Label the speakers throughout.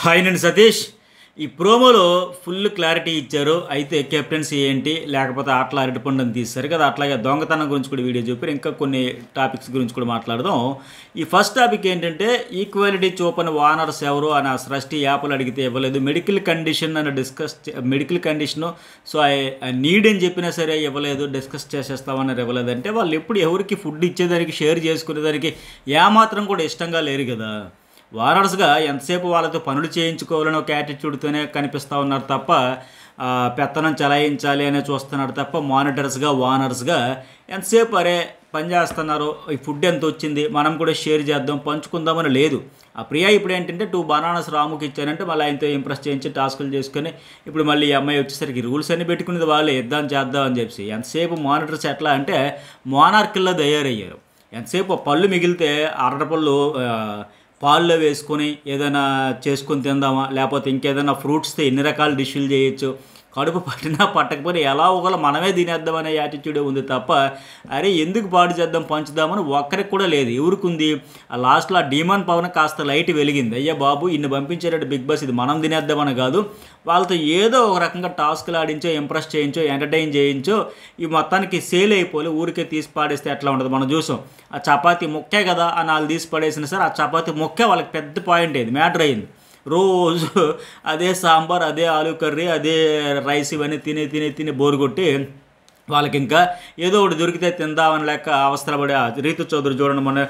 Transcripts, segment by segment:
Speaker 1: Hi నేను సతీష్. ఈ ప్రోమోలో ఫుల్ క్లారిటీ ఇచ్చారు. అయితే కెప్టెన్సీ ఏంటి, లేకపోతే ఆటల అరటిపండుని తీస్తారు కదా, అట్లాగే దొంగతనం గురించి కూడా వీడియో చెప్పారు. ఇంకా కొన్ని టాపిక్స్ గురించి కూడా మాట్లాడదాం. ఈ ఫస్ట్ టాపిక్ ఏంటంటే ఈక్వాలిటీ చూపని వానర్స్ ఎవరు అని సృష్టి యాప్లు అడిగితే ఇవ్వలేదు. మెడికల్ కండిషన్ అని మెడికల్ కండిషను సో నీడ్ అని చెప్పినా సరే ఇవ్వలేదు. డిస్కస్ చేసేస్తామని ఇవ్వలేదు. అంటే వాళ్ళు ఎప్పుడు ఎవరికి ఫుడ్ ఇచ్చేదానికి షేర్ చేసుకునేదానికి ఏమాత్రం కూడా ఇష్టంగా లేరు కదా. వానర్స్గా ఎంతసేపు వాళ్ళతో పనులు చేయించుకోవాలని ఒక యాటిట్యూడ్తోనే కనిపిస్తూ ఉన్నారు తప్ప పెత్తనం చలాయించాలి అనే చూస్తున్నారు తప్ప మానిటర్స్గా వానర్స్గా ఎంతసేపు అరే పని చేస్తున్నారు, ఈ ఫుడ్ ఎంత వచ్చింది మనం కూడా షేర్ చేద్దాం పంచుకుందామని లేదు. ఆ ప్రియా ఇప్పుడు ఏంటంటే 2 బనానాస్ రాముకి ఇచ్చారంటే మళ్ళీ ఆయనతో ఇంప్రెస్ చేయించి టాస్కులు చేసుకొని ఇప్పుడు మళ్ళీ ఈ అమ్మాయి వచ్చేసరికి రూల్స్ అన్ని పెట్టుకునేది వాళ్ళే ఇద్దాం చేద్దాం అని చెప్పి ఎంతసేపు మానిటర్స్ ఎట్లా అంటే మోనార్కిల్లా తయారయ్యారు. ఎంతసేపు పళ్ళు మిగిలితే అరటిపళ్ళు పాల్లో వేసుకొని ఏదైనా చేసుకొని తిందామా, లేకపోతే ఇంకేదైనా ఫ్రూట్స్తో ఎన్ని రకాల డిష్లు చేయొచ్చు, కడుపు పట్టినా పట్టకపోయినా ఎలా ఒకలా మనమే తినేద్దామనే యాటిట్యూడే ఉంది తప్ప అరే ఎందుకు పాడు చేద్దాం పంచుదామని ఒక్కరికి కూడా లేదు. ఎవరికి ఉంది? ఆ లాస్ట్లో ఆ డీమన్ పవన్ కాస్త లైట్ వెలిగింది. అయ్యా బాబు ఇన్ని పంపించేటట్టు బిగ్ బాస్ ఇది మనం తినేద్దామని కాదు, వాళ్ళతో ఏదో ఒక రకంగా టాస్క్లు ఆడించో ఇంప్రెస్ చేయించో ఎంటర్టైన్ చేయించో ఈ మొత్తానికి సేల్ అయిపోయి ఊరికే తీసి పాడేస్తే ఎట్లా ఉంటుంది మనం చూసాం. ఆ చపాతీ ముక్కే కదా అని వాళ్ళు తీసి పడేసిన సరే ఆ చపాతీ ముక్కే వాళ్ళకి పెద్ద పాయింట్ అయింది, మ్యాటర్ అయింది. రోజు అదే సాంబార్, అదే ఆలు కర్రీ, అదే రైస్ ఇవన్నీ తిని బోరు కొట్టి వాళ్ళకి ఇంకా ఏదో ఒకటి దొరికితే తిందామని లేక అవసరపడే రీతు చౌదరి చూడండి మొన్న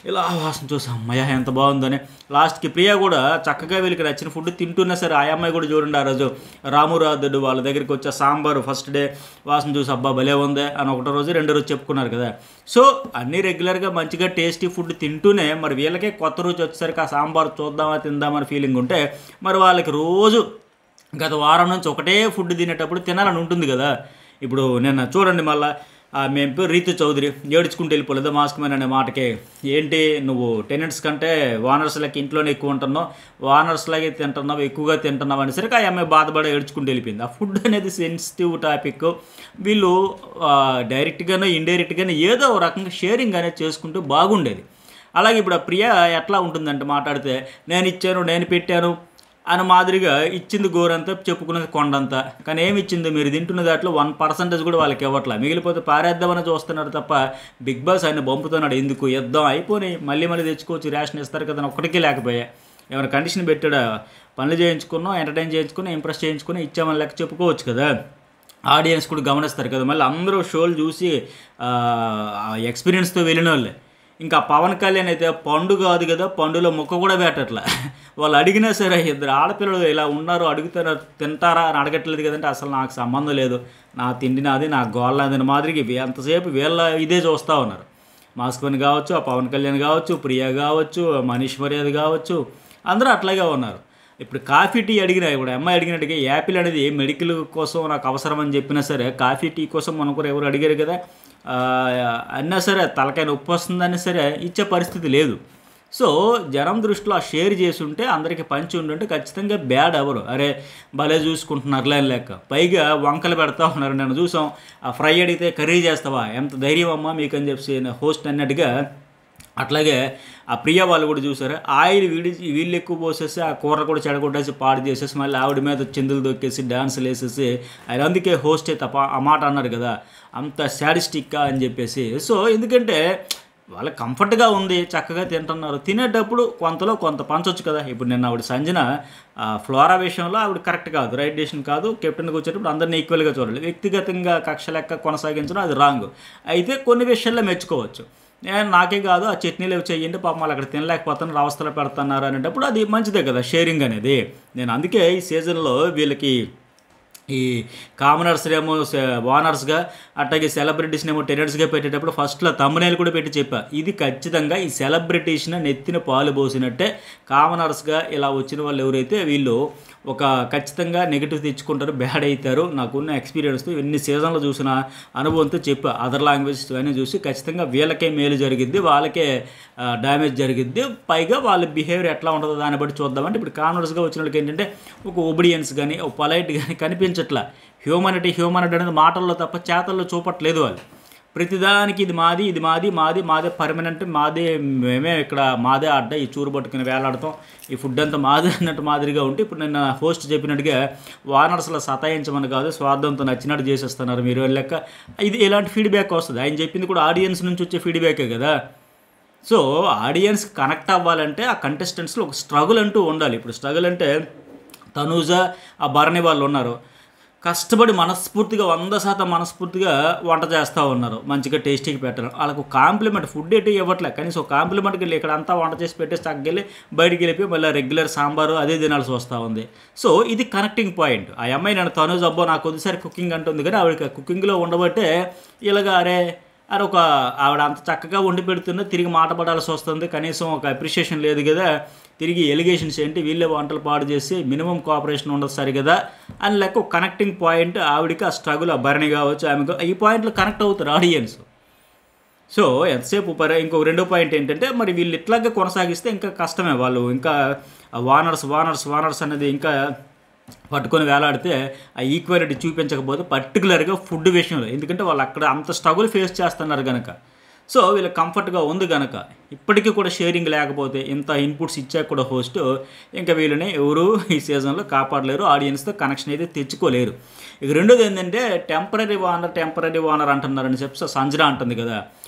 Speaker 1: ఇలా వాసన చూసాం అమ్మయ్య ఎంత బాగుందని. లాస్ట్కి ప్రియా కూడా చక్కగా వీళ్ళకి నచ్చిన ఫుడ్ తింటున్నా సరే ఆ అమ్మాయి కూడా చూడండి ఆ రోజు రామురాధుడు వాళ్ళ దగ్గరికి వచ్చే సాంబారు ఫస్ట్ డే వాసన చూసి అబ్బా భలే ఉంది అని ఒకటో రోజు రెండో రోజు చెప్పుకున్నారు కదా. సో అన్నీ రెగ్యులర్గా మంచిగా టేస్టీ ఫుడ్ తింటూనే మరి వీళ్ళకే కొత్త రోజు వచ్చేసరికి ఆ సాంబార్ చూద్దామా తిందామని ఫీలింగ్ ఉంటే మరి వాళ్ళకి రోజు గత వారం నుంచి ఒకటే ఫుడ్ తినేటప్పుడు తినాలని ఉంటుంది కదా. ఇప్పుడు నిన్న చూడండి మళ్ళీ మేము రీతు చౌదరి ఏడ్చుకుంటూ వెళ్ళిపోలేదు మాస్క్ మ్యాన్ అనే మాటకే. ఏంటి నువ్వు టెనెంట్స్ కంటే వానర్స్లకి ఇంట్లోనే ఎక్కువ ఉంటున్నావు, వానర్స్లాగే తింటున్నావు, ఎక్కువగా తింటున్నావు అనేసరికి ఆ అమ్మాయి బాధపడి ఏడ్చుకుంటూ వెళ్ళిపోయింది. ఆ ఫుడ్ అనేది సెన్సిటివ్ టాపిక్. వీళ్ళు డైరెక్ట్గానో ఇండైరెక్ట్గానో ఏదో ఒక రకంగా షేరింగ్ అనేది చేసుకుంటూ బాగుండేది. అలాగే ఇప్పుడు ఆ ప్రియా ఎట్లా ఉంటుందంటే మాట్లాడితే నేను ఇచ్చాను నేను పెట్టాను అని మాదిరిగా ఇచ్చింది గోరంతా చెప్పుకున్నది కొండంతా. కానీ ఏమి ఇచ్చింది మీరు తింటున్న దాంట్లో 1% కూడా వాళ్ళకి ఇవ్వట్లా, మిగిలిపోతే పారేద్దామని చూస్తున్నారు తప్ప బిగ్ బాస్ ఆయన పంపుతున్నాడు ఎందుకు యుద్ధం అయిపోయి మళ్ళీ తెచ్చుకోవచ్చు రేషన్ ఇస్తారు కదా ఒక్కడికి లేకపోయా. ఏమైనా కండిషన్ పెట్టాడా, పనులు చేయించుకున్నాం ఎంటర్టైన్ చేయించుకుని ఇంప్రెస్ చేయించుకుని ఇచ్చామని లెక్క చెప్పుకోవచ్చు కదా. ఆడియన్స్ కూడా గమనిస్తారు కదా. మళ్ళీ అందరూ షోలు చూసి ఎక్స్పీరియన్స్తో వెళ్ళిన వాళ్ళే. ఇంకా పవన్ కళ్యాణ్ అయితే పండు కాదు కదా పండులో ముక్క కూడా పెట్టట్లా. వాళ్ళు అడిగినా సరే ఇద్దరు ఆడపిల్లలు ఇలా ఉన్నారు అడుగుతారా తింటారా అని అడగట్లేదు కదంటే అసలు నాకు సంబంధం లేదు, నా తిండి నాది నా గోళ్ళ నాది మాదిరికి ఎంతసేపు వీళ్ళ ఇదే చూస్తూ ఉన్నారు. మాస్క్ మ్యాన్ కావచ్చు, ఆ పవన్ కళ్యాణ్ కావచ్చు, ప్రియా కావచ్చు, మనీష్ మర్యాద కావచ్చు, అందరూ అట్లాగే ఉన్నారు. ఇప్పుడు కాఫీ టీ అడిగినా ఇప్పుడు అమ్మాయి అడిగినట్టుగా యాపిల్ అనేది మెడికల్ కోసం నాకు అవసరం అని చెప్పినా సరే కాఫీ టీ కోసం మనం కూడా ఎవరు అడిగారు కదా అన్నా సరే తలకాయ నొప్పి వస్తుందని సరే ఇచ్చే పరిస్థితి లేదు. సో జనం దృష్టిలో ఆ షేర్ చేసి ఉంటే అందరికీ పంచి ఉండుంటే ఖచ్చితంగా బ్యాడ్ ఎవరు అరే భలే చూసుకుంటున్నారు లేని లెక్క. పైగా వంకలు పెడతా ఉన్నారు. నేను చూసాం ఆ ఫ్రై అడిగితే కర్రీ చేస్తావా ఎంత ధైర్యం అమ్మా మీకు అని చెప్పి హోస్ట్ అన్నట్టుగా. అట్లాగే ఆ ప్రియా వాళ్ళు కూడా చూసారు ఆయిల్ వీళ్ళు ఎక్కువ పోసేసి ఆ కూర కూడా చెడగొట్టేసి పాడు చేసేసి మళ్ళీ ఆవిడ మీద చిందులు దొక్కేసి డాన్సులు వేసేసి ఆయన అందుకే హోస్టే తప్ప ఆ మాట అన్నారు కదా అంత శాడిస్టిక్గా అని చెప్పేసి. సో ఎందుకంటే వాళ్ళకి కంఫర్ట్గా ఉంది, చక్కగా తింటున్నారు, తినేటప్పుడు కొంతలో కొంత పంచవచ్చు కదా. ఇప్పుడు నిన్న ఆవిడ సంజన ఫ్లోరా విషయంలో ఆవిడ కరెక్ట్ కాదు, రైట్ డెసిషన్ కాదు. కెప్టెన్కి వచ్చేటప్పుడు అందరినీ ఈక్వల్గా చూడాలి, వ్యక్తిగతంగా కక్ష లెక్క కొనసాగించడం అది రాంగ్. అయితే కొన్ని విషయాల్లో మెచ్చుకోవచ్చు. నేను నాకే కాదు ఆ చట్నీలు అవి చెయ్యండి పాపం వాళ్ళు అక్కడ తినలేకపోతున్నారు అవస్థలు పెడుతున్నారు అనేటప్పుడు అది మంచిదే కదా షేరింగ్ అనేది. నేను అందుకే ఈ సీజన్లో వీళ్ళకి ఈ కామనర్స్ ఏమో వానర్స్గా అట్లాగే సెలబ్రిటీస్ని ఏమో టెనెంట్స్గా పెట్టేటప్పుడు ఫస్ట్లో తమ్మునేలు కూడా పెట్టి చెప్పా ఇది ఖచ్చితంగా ఈ సెలబ్రిటీస్ని నెత్తిన పాలు పోసినట్టే. కామనర్స్గా ఇలా వచ్చిన వాళ్ళు ఎవరైతే వీళ్ళు ఒక ఖచ్చితంగా నెగిటివ్ తెచ్చుకుంటారు, బ్యాడ్ అవుతారు. నాకున్న ఎక్స్పీరియన్స్తో ఎన్ని సీజన్లు చూసిన అనుభవంతో చెప్పా అదర్ లాంగ్వేజెస్ అన్నీ చూసి ఖచ్చితంగా వీళ్ళకే మేలు జరిగిద్ది, వాళ్ళకే డ్యామేజ్ జరిగిద్ది. పైగా వాళ్ళ బిహేవియర్ ఎట్లా ఉంటుందో దాన్ని బట్టి చూద్దామంటే ఇప్పుడు కామనర్స్గా వచ్చిన వాళ్ళకి ఏంటంటే ఒక ఒబిడియన్స్ కానీ ఒక పొలైట్ కానీ కనిపించట్లా. హ్యూమనిటీ అనేది మాటల్లో తప్ప చేతల్లో చూపట్లేదు వాళ్ళు. ప్రతిదానికి ఇది మాది, ఇది మాది, మాది, మాదే పర్మనెంట్, మాదే, మేమే ఇక్కడ, మాదే అడ్డ, ఈ చూరు పట్టుకుని వేలాడతాం, ఈ ఫుడ్ అంతా మాదే అన్నట్టు మాదిరిగా ఉంటే, ఇప్పుడు నిన్న హోస్ట్ చెప్పినట్టుగా ఓనర్స్లో సతాయించమని కాదు, స్వార్థంతో నచ్చినట్టు చేసేస్తున్నారు మీరు లెక్క. ఇది ఇలాంటి ఫీడ్బ్యాక్ వస్తుంది. ఆయన చెప్పింది కూడా ఆడియన్స్ నుంచి వచ్చే ఫీడ్బ్యాకే కదా. సో ఆడియన్స్ కనెక్ట్ అవ్వాలంటే ఆ కంటెస్టెంట్స్లో ఒక స్ట్రగుల్ అంటూ ఉండాలి. ఇప్పుడు స్ట్రగుల్ అంటే తనూజ, ఆ భరణి వాళ్ళు ఉన్నారు, కష్టపడి మనస్ఫూర్తిగా 100% మనస్ఫూర్తిగా వంట చేస్తూ ఉన్నారు, మంచిగా టేస్టీగా పెట్టారు. వాళ్ళకు కాంప్లిమెంట్ ఫుడ్ ఏంటి ఇవ్వట్లే, కనీసం కాంప్లిమెంట్కి వెళ్ళి ఇక్కడ అంతా వంట చేసి పెట్టేసి తగ్గెళ్ళి బయటికి వెళ్ళిపోయి మళ్ళీ రెగ్యులర్ సాంబారు అదే తినాల్సి వస్తూ ఉంది. సో ఇది కనెక్టింగ్ పాయింట్. ఆ అమ్మాయి నన్ను తనూజ అబ్బో నాకు కొద్దిసారి కుకింగ్ అంటుంది, కానీ ఆవిడకి కుకింగ్లో ఉండబట్టే ఇలాగ అరే ఒక ఆవిడ అంత చక్కగా వండి పెడుతున్నా తిరిగి మాట పడాల్సి వస్తుంది, కనీసం ఒక అప్రిషియేషన్ లేదు కదా, తిరిగి ఎలిగేషన్స్ ఏంటి, వీళ్ళే వంటలు పాడు చేసి మినిమం కోఆపరేషన్ ఉండదు సరి కదా అని లెక్క ఒక కనెక్టింగ్ పాయింట్ ఆవిడకి. ఆ స్ట్రగుల్, ఆ భరణి కావచ్చు, ఆమెకు ఈ పాయింట్లు కనెక్ట్ అవుతారు ఆడియన్స్. సో ఎంతసేపు ఇంకో రెండో పాయింట్ ఏంటంటే, మరి వీళ్ళు ఇట్లాగే కొనసాగిస్తే ఇంకా కష్టమే, వాళ్ళు ఇంకా వానర్స్ అనేది ఇంకా పట్టుకొని వేలాడితే ఆ ఈక్వాలిటీ చూపించకపోతే, పర్టికులర్గా ఫుడ్ విషయంలో, ఎందుకంటే వాళ్ళు అక్కడ అంత స్ట్రగుల్ ఫేస్ చేస్తున్నారు కనుక, సో వీళ్ళకి కంఫర్ట్గా ఉంది కనుక, ఇప్పటికీ కూడా షేరింగ్ లేకపోతే, ఇంత ఇన్పుట్స్ ఇచ్చాక కూడా హోస్ట్, ఇంకా వీళ్ళని ఎవరు ఈ సీజన్లో కాపాడలేరు, ఆడియన్స్తో కనెక్షన్ అయితే తెచ్చుకోలేరు. ఇక రెండోది ఏంటంటే టెంపరీ వానర్ అంటున్నారని చెప్పి సంజన అంటుంది కదా,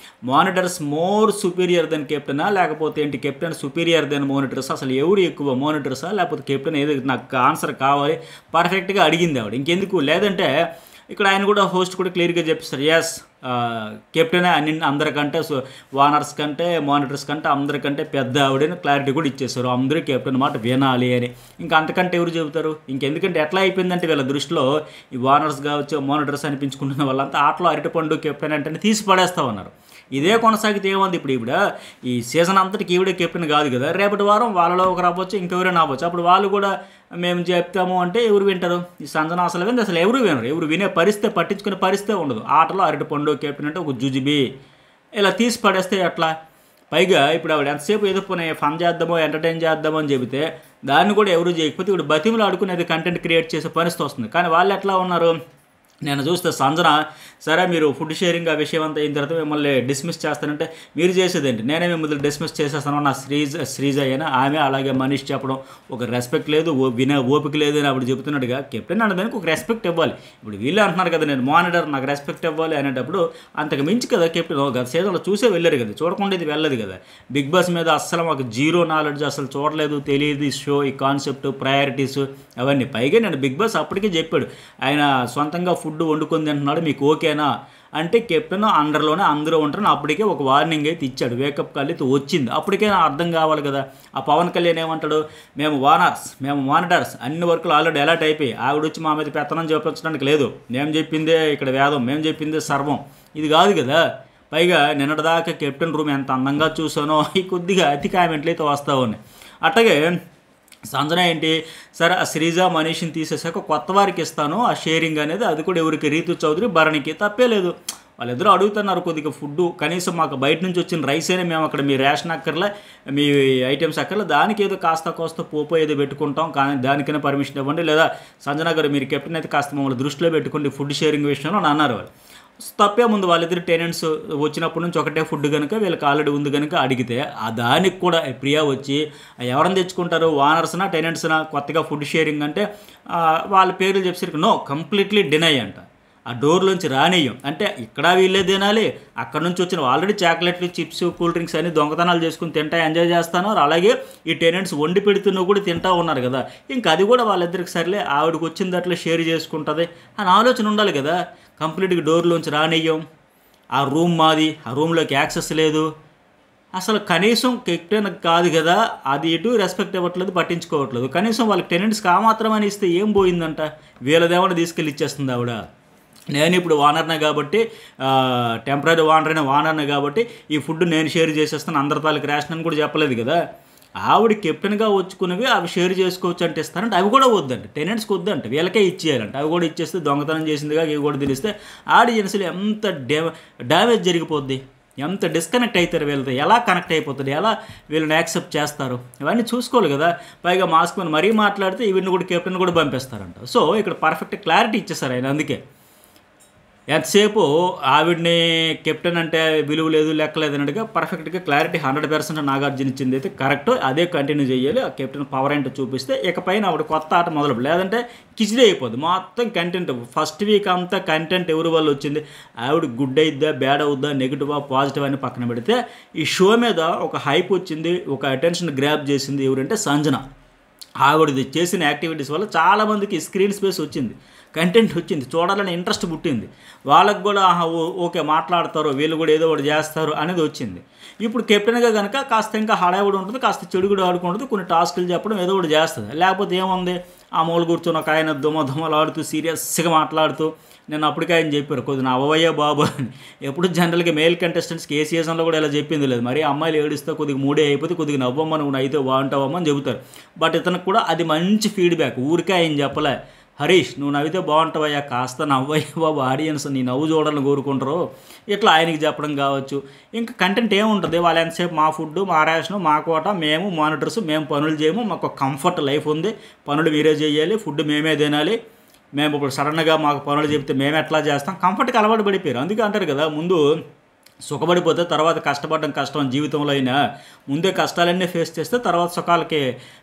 Speaker 1: మానిటర్స్ మోర్ సుపీరియర్ దెన్ కెప్టెనా, లేకపోతే ఏంటి కెప్టెన్ సుపీరియర్ దెన్ మానిటర్స్, అసలు ఎవరు ఎక్కువ మానిటర్సా లేకపోతే కెప్టెన్, ఏదో నాకు ఆన్సర్ కావాలి, పర్ఫెక్ట్గా అడిగింది ఆవిడ. ఇంకెందుకు లేదంటే ఇక్కడ ఆయన కూడా హోస్ట్ కూడా క్లియర్గా చెప్పిస్తారు, ఎస్ కెప్టెనే అందరికంటే వానర్స్ కంటే మానిటర్స్ కంటే అందరికంటే పెద్ద ఆవిడని క్లారిటీ కూడా ఇచ్చేస్తారు, అందరూ కెప్టెన్ మాట వినాలి అని. ఇంకా అంతకంటే ఎవరు చెబుతారు? ఇంకెందుకంటే ఎట్లా అయిపోయిందంటే వీళ్ళ దృష్టిలో ఈ వానర్స్ కావచ్చు, మానిటర్స్ అనిపించుకుంటున్న వాళ్ళంతా ఆటలో అరటిపండు కెప్టెన్ అంటే తీసి పడేస్తూ ఉన్నారు. ఇదే కొనసాగితే ఏముంది, ఇప్పుడు ఈ సీజన్ అంతటికి ఈవిడే కెప్టెన్ కాదు కదా, రేపటి వారం వాళ్ళలో ఒకరు అవ్వచ్చు, ఇంకెవరైనా అవ్వచ్చు, అప్పుడు వాళ్ళు కూడా మేము చెప్తాము అంటే ఎవరు వింటారు? ఈ సంజన అసలు ఎవరు వినరు, ఎవరు వినే పరిస్థితి, పట్టించుకునే పరిస్థితే ఉండదు. ఆటలో అరటిపండు కెప్టెన్ అంటే ఒక జుజుబి ఇలా తీసి పడేస్తే ఎట్లా? పైగా ఇప్పుడు ఆవిడ ఎంతసేపు ఏదో పోనీ ఫన్ చేద్దామో ఎంటర్టైన్ చేద్దామో అని చెబితే దాన్ని కూడా ఎవరు చేయకపోతే ఇప్పుడు బతిమలు ఆడుకునేది కంటెంట్ క్రియేట్ చేసే పరిస్థితి వస్తుంది. కానీ వాళ్ళు ఎట్లా ఉన్నారు, నేను చూస్తే సంజన సరే మీరు ఫుడ్ షేరింగ్ ఆ విషయం అంతా అయిన తర్వాత మిమ్మల్ని డిస్మిస్ చేస్తానంటే మీరు చేసేదేంటి, నేనే మిమ్మల్ని డిస్మిస్ చేసేస్తాను, నా శ్రీజ అయినా ఆమె అలాగే మనిషి చెప్పడం, ఒక రెస్పెక్ట్ లేదు, వినే ఓపిక లేదు అని ఆవిడ చెబుతున్నట్టుగా కెప్టెన్ అన్నదానికి ఒక రెస్పెక్ట్ ఇవ్వాలి. ఇప్పుడు వీళ్ళే అంటున్నారు కదా నేను మానిటర్ నాకు రెస్పెక్ట్ ఇవ్వాలి అనేటప్పుడు, అంతకు మించి కదా కెప్టెన్ గత సీజన్లో చూసే వెళ్ళారు కదా, చూడకుండా ఇది వెళ్ళదు కదా. బిగ్ బాస్ మీద అస్సలు మాకు జీరో నాలెడ్జ్, అసలు చూడలేదు, తెలియదు ఈ షో, ఈ కాన్సెప్ట్, ప్రయారిటీస్ అవన్నీ. పైగా నేను బిగ్ బాస్ అప్పటికే చెప్పాడు, ఆయన సొంతంగా ఫుడ్ వండుకొని తింటున్నాడు, మీకు ఓకేనా అంటే కెప్టెన్ అండర్లోనే అందరూ ఉంటారని అప్పటికే ఒక వార్నింగ్ అయితే ఇచ్చాడు, వేకప్ కాల్ అయితే వచ్చింది. అప్పటికే అర్థం కావాలి కదా. ఆ పవన్ కళ్యాణ్ ఏమంటాడు, మేము మానిటర్స్ అన్ని వర్కులు ఆల్రెడీ అలర్ట్ అయిపోయి ఆవిడ వచ్చి మా మీద పెత్తనం చూపించడానికి లేదు, మేము చెప్పిందే ఇక్కడ వేదం, మేము చెప్పిందే సర్వం, ఇది కాదు కదా. పైగా నిన్నటిదాకా కెప్టెన్ రూమ్ ఎంత అందంగా చూసానో ఈ కొద్దిగా అతి కామెంట్లు అయితే వస్తూ ఉన్నాయి. అట్లాగే సంజన ఏంటి, సరే ఆ శ్రీజ మనీష్ని తీసేసాక కొత్త వారికి ఇస్తాను ఆ షేరింగ్ అనేది, అది కూడా ఎవరికి, రీతు చౌదరి భరణికి, తప్పే లేదు. వాళ్ళిద్దరూ అడుగుతున్నారు కొద్దిగా ఫుడ్, కనీసం మాకు బయట నుంచి వచ్చిన రైస్ అయినా మేము అక్కడ మీ రేషన్ అక్కర్లే, మీ ఐటమ్స్ అక్కర్లే, దానికి ఏదో కాస్త పోపో ఏదో పెట్టుకుంటాం, కానీ దానికైనా పర్మిషన్ ఇవ్వండి, లేదా సంజన గారు మీరు కెప్టెన్ అయితే కాస్త మమ్మల్ని దృష్టిలో పెట్టుకోండి ఫుడ్ షేరింగ్ విషయంలో అని అన్నారు వాళ్ళు. తప్పే ముందు వాళ్ళిద్దరు టెనెంట్స్ వచ్చినప్పటి నుంచి ఒకటే ఫుడ్ కనుక వీళ్ళకి ఆల్రెడీ ఉంది కనుక అడిగితే ఆ దానికి కూడా ప్రియా వచ్చి ఎవరిని తెచ్చుకుంటారు, వానర్స్నా టెనెంట్స్నా కొత్తగా ఫుడ్ షేరింగ్ అంటే వాళ్ళ పేర్లు చెప్పేసరికి నో కంప్లీట్లీ డినై అంట, ఆ డోర్లోంచి రానియ్యం అంటే ఇక్కడ వీళ్ళే తినాలి, అక్కడ నుంచి వచ్చిన ఆల్రెడీ చాక్లెట్లు, చిప్స్, కూల్ డ్రింక్స్ అన్ని దొంగతనాలు చేసుకుని తింటా ఎంజాయ్ చేస్తున్నారు, అలాగే ఈ టెనెంట్స్ వండి పెడుతున్నా కూడా తింటూ ఉన్నారు కదా, ఇంకా అది కూడా వాళ్ళిద్దరికి సర్లే ఆవిడకి వచ్చిన దాంట్లో షేర్ చేసుకుంటుంది అని ఆలోచన ఉండాలి కదా. కంప్లీట్గా డోర్లోంచి రానియ్యం, ఆ రూమ్ మాది, ఆ రూమ్లోకి యాక్సెస్ లేదు, అసలు కనీసం కెప్టెన్ కాదు కదా, అది ఎటు రెస్పెక్ట్ ఇవ్వట్లేదు, పట్టించుకోవట్లేదు. కనీసం వాళ్ళకి టెనెంట్స్కి ఆ మాత్రం అని ఇస్తే ఏం పోయిందంట, వీళ్ళదేమన్నా తీసుకెళ్ళి ఇచ్చేస్తుంది ఆవిడ. నేను ఇప్పుడు వానర్నే కాబట్టి, టెంపరీ వానర్నే కాబట్టి ఈ ఫుడ్ నేను షేర్ చేసేస్తాను, అందరి తాలూకు రేషన్ అని కూడా చెప్పలేదు కదా. ఆవిడ కెప్టెన్గా వచ్చుకునేవి అవి షేర్ చేసుకోవచ్చు అంటే ఇస్తారంటే అవి కూడా వద్దంటే, టెనెంట్స్కి వద్దంటే వీళ్ళకే ఇచ్చేయాలంటే, అవి కూడా ఇచ్చేస్తే దొంగతనం చేసిందిగా ఇవి కూడా తెలిస్తే ఆడియన్స్లో ఎంత డ్యామేజ్ జరిగిపోద్ది, ఎంత డిస్కనెక్ట్ అవుతారు, వీళ్ళతో ఎలా కనెక్ట్ అయిపోతుంది, ఎలా వీళ్ళని యాక్సెప్ట్ చేస్తారు, ఇవన్నీ చూసుకోవాలి కదా. పైగా మాస్క్ మీద మరీ మాట్లాడితే ఇవన్నీ కూడా కెప్టెన్ కూడా పంపిస్తారంట. సో ఇక్కడ పర్ఫెక్ట్ క్లారిటీ ఇచ్చేస్తారు ఆయన. అందుకే ఎంతసేపు ఆవిడని కెప్టెన్ అంటే విలువ లేదు లెక్క లేదు అన్నట్టుగా పర్ఫెక్ట్గా క్లారిటీ 100% నాగార్జున ఇచ్చింది అయితే కరెక్ట్. అదే కంటిన్యూ చేయాలి. ఆ కెప్టెన్ పవర్ ఏంటో చూపిస్తే ఇకపైన ఆవిడ కొత్త ఆట మొదలు, లేదంటే కిచిడి అయిపోద్ది మొత్తం కంటెంట్. ఫస్ట్ వీక్ అంతా కంటెంట్ ఎవరి వల్ల వచ్చింది, ఆవిడ గుడ్ అయిద్దా బ్యాడ్ అవుద్దా నెగిటివా పాజిటివ్ అని పక్కన పెడితే ఈ షో మీద ఒక హైప్ వచ్చింది, ఒక అటెన్షన్ గ్రాప్ చేసింది ఎవరంటే సంజన. ఆవిడది చేసిన యాక్టివిటీస్ వల్ల చాలామందికి స్క్రీన్ స్పేస్ వచ్చింది, కంటెంట్ వచ్చింది, చూడాలని ఇంట్రెస్ట్ పుట్టింది. వాళ్ళకు కూడా ఓకే మాట్లాడతారు వీళ్ళు కూడా ఏదో ఒకటి చేస్తారు అనేది వచ్చింది. ఇప్పుడు కెప్టెన్గా కనుక కాస్త ఇంకా హడావుడి ఉంటుంది, కాస్త చెడు కూడా ఆడుకుంటుంది, కొన్ని టాస్కులు చెప్పడం ఏదో ఒకటి చేస్తుంది. లేకపోతే ఏముంది, ఆ మూల కూర్చొని ఒక ఆయన దుమ్మలు ఆడుతూ సీరియస్గా మాట్లాడుతూ, నేను అప్పటికే ఆయన చెప్పారు కొద్దిగా అవ్వయ్యా బాబు అని. ఎప్పుడు జనరల్గా మేల్ కంటెస్టెంట్స్కి ఏ సీజన్లో కూడా ఇలా చెప్పింది లేదు. మరి అమ్మాయిలు ఏడిస్తే కొద్దిగా మూడే అయిపోతే కొద్దిగా నవ్వమ్మ నువ్వు అయితే బాగుంటావమ్మా అని చెబుతారు. బట్ ఇతనికి కూడా అది మంచి ఫీడ్బ్యాక్. ఊరికే ఆయన చెప్పలే, హరీష్ నువ్వు నవ్వితే బాగుంటావయ్యా కాస్త నవ్వయ్యా బాబు, ఆడియన్స్ నీ నవ్వు చూడాలని కోరుకుంటారు, ఇట్లా ఆయనకి చెప్పడం కావచ్చు. ఇంకా కంటెంట్ ఏముంటుంది, వాళ్ళు ఎంతసేపు మా ఫుడ్ మా రేషను మా కోట మేము మానిటర్స్ మేము పనులు చేయము, మాకు కంఫర్ట్ లైఫ్ ఉంది, పనులు మీరే చేయాలి, ఫుడ్ మేమే తినాలి, మేము ఇప్పుడు సడన్గా మాకు పనులు చెప్తే మేము ఎట్లా చేస్తాం, కంఫర్ట్కి అలవాటు పడిపోయారు. అందుకే అంటారు కదా, ముందు సుఖపడిపోతే తర్వాత కష్టపడడం కష్టం జీవితంలో అయినా. ముందే కష్టాలన్నీ ఫేస్ చేస్తే తర్వాత సుఖాలకి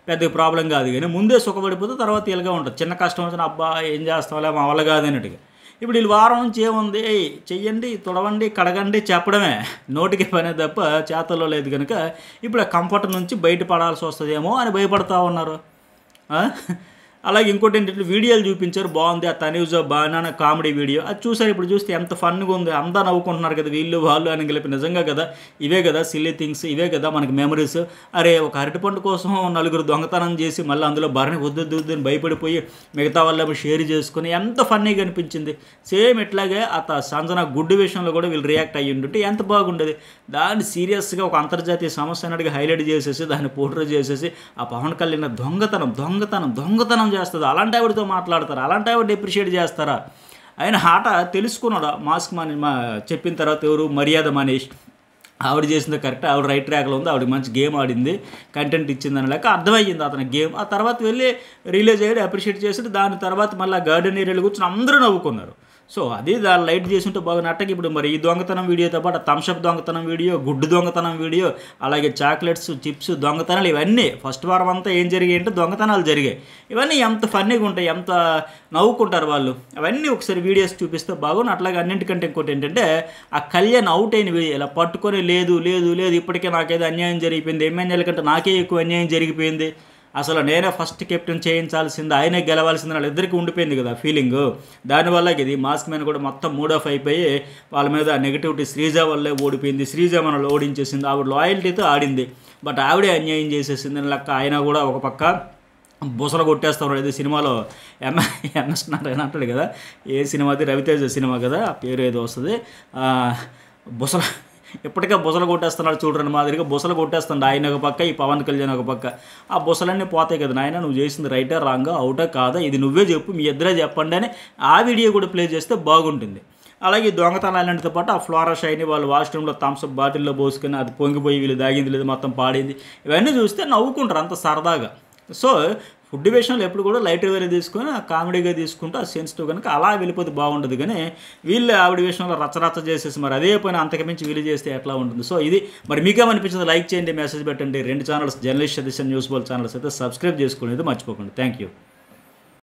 Speaker 1: పెద్ద ప్రాబ్లం కాదు, కానీ ముందే సుఖపడిపోతే తర్వాత ఇలాగే ఉంటుంది. చిన్న కష్టం వచ్చిన అబ్బా ఏం చేస్తాంలే మా వల్ల కాదు అన్నట్టుగా. ఇప్పుడు వీళ్ళు వారం నుంచి ఏముంది, చెయ్యండి తుడవండి కడగండి చెప్పడమే, నోటికి పనే తప్ప చేతల్లో లేదు కనుక ఇప్పుడు ఆ కంఫర్ట్ నుంచి బయటపడాల్సి వస్తుందేమో అని భయపడతా ఉన్నారు. అలాగే ఇంకోటి ఏంటంటే వీడియోలు చూపించారు బాగుంది, ఆ తనూజ బానానా కామెడీ వీడియో అది చూసారు. ఇప్పుడు చూస్తే ఎంత ఫన్గా ఉంది, అంతా నవ్వుకుంటున్నారు కదా వీళ్ళు వాళ్ళు అని కలిపి. నిజంగా కదా ఇవే కదా సిల్లీ థింగ్స్, ఇవే కదా మనకి మెమరీస్. అరే ఒక అరటిపండు కోసం నలుగురు దొంగతనం చేసి మళ్ళీ అందులో భరణి వద్దు అని భయపడిపోయి మిగతా వాళ్ళేమో షేర్ చేసుకుని ఎంత ఫన్నీగా అనిపించింది. సేమ్ ఇట్లాగే సంజన గుడ్డు విషయంలో కూడా వీళ్ళు రియాక్ట్ అయ్యి ఉంటుంటే ఎంత బాగుండేది. దాన్ని సీరియస్గా ఒక అంతర్జాతీయ సమస్య అన్నట్టుగా హైలైట్ చేసేసి దాన్ని పోర్ట్రేట్ చేసేసి ఆ పవన్ కళ్యాణ్ దొంగతనం చేస్తుంది, అలాంటి ఆవిడతో మాట్లాడతారా, అలాంటి ఆవిడ అప్రిషియేట్ చేస్తారా? ఆయన ఆట తెలుసుకున్నాడు. మాస్క్ చెప్పిన తర్వాత ఎవరు మర్యాద మనీష్, ఆవిడ చేసింది కరెక్ట్, ఆవిడ రైట్ ట్రాక్లో ఉంది, ఆవిడ మంచి గేమ్ ఆడింది, కంటెంట్ ఇచ్చిందని లేక అర్థమయ్యింది అతని గేమ్. ఆ తర్వాత వెళ్ళి రిలీజ్ అయ్యాడు, అప్రిషియేట్ చేసి దాని తర్వాత మళ్ళీ గార్డెన్ ఏరియాలో కూర్చొని అందరూ నవ్వుకున్నారు. సో అది దాన్ని లైట్ చేస్తుంటే బాగా నట్టకి. ఇప్పుడు మరి ఈ దొంగతనం వీడియోతో పాటు థమ్స్అప్ దొంగతనం వీడియో, గుడ్డు దొంగతనం వీడియో, అలాగే చాక్లెట్స్ చిప్స్ దొంగతనాలు, ఇవన్నీ ఫస్ట్ వారం అంతా ఏం జరిగాయి అంటే దొంగతనాలు జరిగాయి. ఇవన్నీ ఎంత ఫన్నీగా ఉంటాయి, ఎంత నవ్వుకుంటారు వాళ్ళు. అవన్నీ ఒకసారి వీడియోస్ చూపిస్తే బాగుంది. అట్లాగే అన్నింటికంటే ఇంకోటి ఏంటంటే ఆ కళ్యాణ్ అవుట్ అయిన వీడియో ఇలా పట్టుకొని లేదు ఇప్పటికే నాకేదో అన్యాయం జరిగిపోయింది, ఎమ్మెల్యేల కంటే నాకే ఎక్కువ అన్యాయం జరిగిపోయింది, అసలు నేనే ఫస్ట్ కెప్టెన్ చేయించాల్సింది, ఆయనే గెలవాల్సింది, వాళ్ళిద్దరికీ ఉండిపోయింది కదా ఫీలింగ్. దానివల్ల ఇది మాస్క్ మ్యాన్ కూడా మొత్తం మూడ్ ఆఫ్ అయిపోయి వాళ్ళ మీద నెగిటివిటీ శ్రీజ వల్లే ఓడిపోయింది, శ్రీజ మనల్ని ఓడించేసింది, ఆవిడ లాయల్టీతో ఆడింది, బట్ ఆవిడే అన్యాయం చేసేసింది అని లెక్క. ఆయన కూడా ఒక పక్క బుసలు కొట్టేస్తాడు. ఏదో సినిమాలో ఎంఎస్ నారాయణ అంటాడు కదా, ఏ సినిమాది రవితేజ సినిమా కదా, ఆ పేరు ఏదో వస్తుంది, బుసల ఇప్పటికే బుసలు కొట్టేస్తున్నాడు చూడండి మాదిరిగా బుసలు కొట్టేస్తాడు ఆయన ఒక పక్క, ఈ పవన్ కళ్యాణ్ ఒక పక్క. ఆ బుసలన్నీ పోతాయి కదా నాయన, నువ్వు చేసింది రైటా రాంగా అవుటా కాదా ఇది నువ్వే చెప్పు, మీ ఇద్దరే చెప్పండి అని ఆ వీడియో కూడా ప్లే చేస్తే బాగుంటుంది. అలాగే దొంగతనాలన్నిటితో పాటు ఆ ఫ్లోరా షైని వాళ్ళు వాష్రూమ్లో థమ్స్అప్ బాటిల్లో పోసుకొని అది పొంగిపోయి వీళ్ళు దాగింది లేదు మొత్తం పాడింది, ఇవన్నీ చూస్తే నవ్వుకుంటారు అంత సరదాగా. సో ఫుడ్ విషయంలో ఎప్పుడు కూడా లైట్ వేరే తీసుకొని ఆ కామెడీగా తీసుకుంటూ ఆ సెన్సిటివ్ కనుక అలా వెళ్ళిపోతే బాగుంటుంది. కానీ వీళ్ళు ఆవిడ విషయంలో రచ్చరచ్చ చేసేసి మరి అదే పైన అంతకుమించి వీళ్ళు చేస్తే ఎట్లా ఉంటుంది. సో ఇది మరి మీకేమనిపించింది లైక్ చేయండి, మెసేజ్ పెట్టండి. 2 ఛానల్స్ జర్నలిస్ట్ సజెషన్ న్యూస్ బోల్ ఛానల్స్ అయితే సబ్స్క్రైబ్ చేసుకునేది మర్చిపోకండి. Thank you.